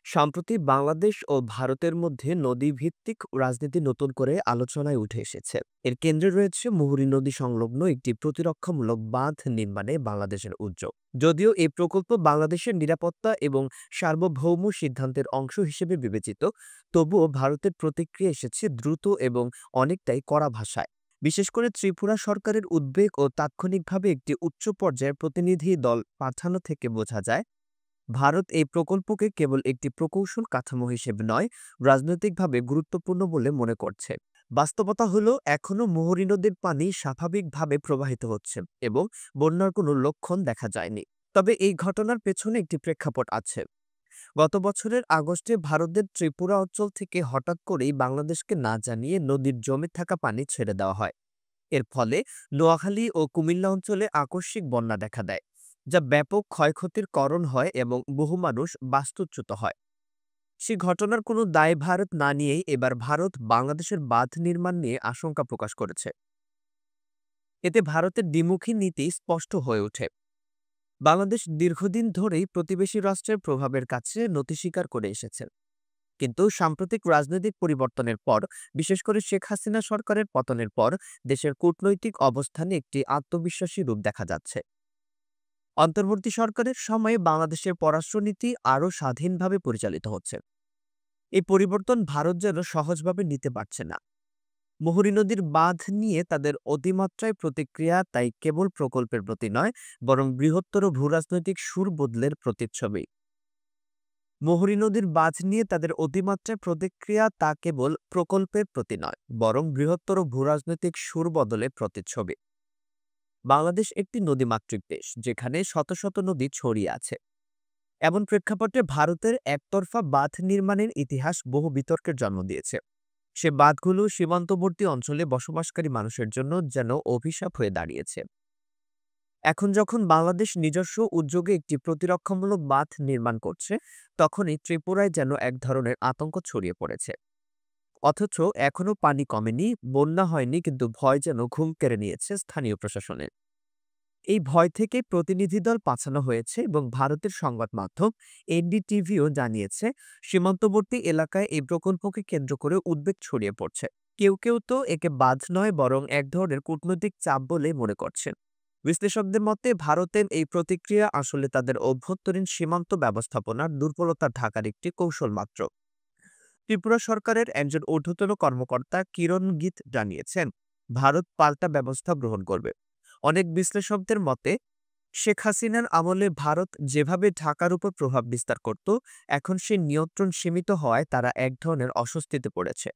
সম্প্রতি বাংলাদেশ ও ভারতের মধ্যে নদীভিত্তিক রাজনীতি নতুন করে আলোচনায় উঠে এসেছে। এর কেন্দ্রে রয়েছে মুহুরী নদী সংলগ্ন একটি প্রতিরক্ষামূলক বাঁধ নির্মাণে বাংলাদেশের উদ্যোগ। যদিও এই প্রকল্প বাংলাদেশের নিরাপত্তা এবং সার্বভৌম সিদ্ধান্তের অংশ হিসেবে বিবেচিত, তবুও ভারতের প্রতিক্রিয়া এসেছে দ্রুত এবং অনেকটাই কড়া ভাষায়। বিশেষ করে ত্রিপুরা সরকারের উদ্বেগ ও তাৎক্ষণিকভাবে একটি উচ্চ পর্যায়ের প্রতিনিধি দল পাঠানো থেকে বোঝা যায় ভারত এই প্রকল্পকে কেবল একটি প্রকৌশল কাঠামো হিসেবে নয়, রাজনৈতিকভাবে গুরুত্বপূর্ণ বলে মনে করছে। বাস্তবতা হলো এখনো মুহুরী নদীর পানি স্বাভাবিকভাবে প্রবাহিত হচ্ছে এবং বন্যার কোনো লক্ষণ দেখা যায়নি। তবে এই ঘটনার পেছনে একটি প্রেক্ষাপট আছে। গত বছরের আগস্টে ভারতের ত্রিপুরা অঞ্চল থেকে হঠাৎ করেই বাংলাদেশকে না জানিয়ে নদীর জমে থাকা পানি ছেড়ে দেওয়া হয়। এর ফলে নোয়াখালী ও কুমিল্লা অঞ্চলে আকস্মিক বন্যা দেখা দেয়, যা ব্যাপক ক্ষয়ক্ষতির কারণ হয় এবং বহু মানুষ বাস্তুচ্যুত হয়। সে ঘটনার কোনো দায়ভার না নিয়েই এবার ভারত বাংলাদেশের বাঁধ নির্মাণ নিয়ে আশঙ্কা প্রকাশ করেছে। এতে ভারতের দ্বিমুখী নীতি স্পষ্ট হয়ে ওঠে। বাংলাদেশ দীর্ঘদিন ধরেই প্রতিবেশী রাষ্ট্রের প্রভাবের কাছে নতি স্বীকার করে এসেছে, কিন্তু সাম্প্রতিক রাজনৈতিক পরিবর্তনের পর, বিশেষ করে শেখ হাসিনা সরকারের পতনের পর, দেশের কূটনৈতিক অবস্থানে একটি আত্মবিশ্বাসী রূপ দেখা যাচ্ছে। অন্তর্বর্তী সরকারের সময়ে বাংলাদেশের পররাষ্ট্রনীতি আরও স্বাধীনভাবে পরিচালিত হচ্ছে। এই পরিবর্তন ভারত যেন সহজভাবে নিতে পারছে না। মুহুরী নদীর বাঁধ নিয়ে তাদের অতিমাত্রায় প্রতিক্রিয়া তাই কেবল প্রকল্পের প্রতি নয়, বরং বৃহত্তর ভূরাজনৈতিক সুর বদলের প্রতিচ্ছবি। মুহুরী নদীর বাঁধ নিয়ে তাদের অতিমাত্রায় প্রতিক্রিয়া তা কেবল প্রকল্পের প্রতি নয়, বরং বৃহত্তর ভূরাজনৈতিক সুর বদলের প্রতিচ্ছবি। বাংলাদেশ একটি নদীমাতৃক দেশ, যেখানে শত শত নদী ছড়িয়ে আছে। এমন প্রেক্ষাপটে ভারতের একতরফা বাঁধ নির্মাণের ইতিহাস বহু বিতর্কের জন্ম দিয়েছে। সে বাঁধগুলো সীমান্তবর্তী অঞ্চলে বসবাসকারী মানুষের জন্য যেন অভিশাপ হয়ে দাঁড়িয়েছে। এখন যখন বাংলাদেশ নিজস্ব উদ্যোগে একটি প্রতিরক্ষামূলক বাঁধ নির্মাণ করছে, তখনই ত্রিপুরায় যেন এক ধরনের আতঙ্ক ছড়িয়ে পড়েছে। অথচ এখনো পানি কমেনি, বন্যা হয়নি, কিন্তু ভয় যেন ঘুম কেড়ে নিয়েছে স্থানীয় প্রশাসনের। এই ভয় থেকে প্রতিনিধি দল পাঠানো হয়েছে এবং ভারতের সংবাদ মাধ্যম এনডিটিভিও জানিয়েছে সীমান্তবর্তী এলাকায় এই প্রকল্পকে কেন্দ্র করে উদ্বেগ ছড়িয়ে পড়ছে। কেউ কেউ তো একে বাঁধ নয়, বরং এক ধরনের কূটনৈতিক চাপ বলে মনে করছেন। বিশ্লেষকদের মতে ভারতের এই প্রতিক্রিয়া আসলে তাদের অভ্যন্তরীণ সীমান্ত ব্যবস্থাপনার দুর্বলতা ঢাকার একটি কৌশল মাত্র। ত্রিপুরা সরকারের একজন ঊর্ধ্বতন কর্মকর্তা কিরণ গীত জানিয়েছেন, ভারত পাল্টা ব্যবস্থা গ্রহণ করবে। অনেক বিশ্লেষকদের মতে শেখ হাসিনার আমলে ভারত যেভাবে ঢাকার উপর প্রভাব বিস্তার করত, এখন সেই নিয়ন্ত্রণ সীমিত হওয়ায় তারা এক ধরনের অস্বস্তিতে পড়েছে।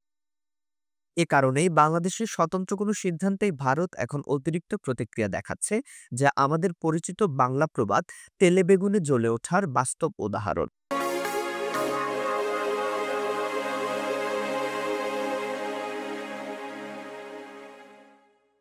এ কারণেই বাংলাদেশের স্বতন্ত্র কোনো সিদ্ধান্তেই ভারত এখন অতিরিক্ত প্রতিক্রিয়া দেখাচ্ছে, যা আমাদের পরিচিত বাংলা প্রবাদ তেলে বেগুনে জ্বলে ওঠার বাস্তব উদাহরণ।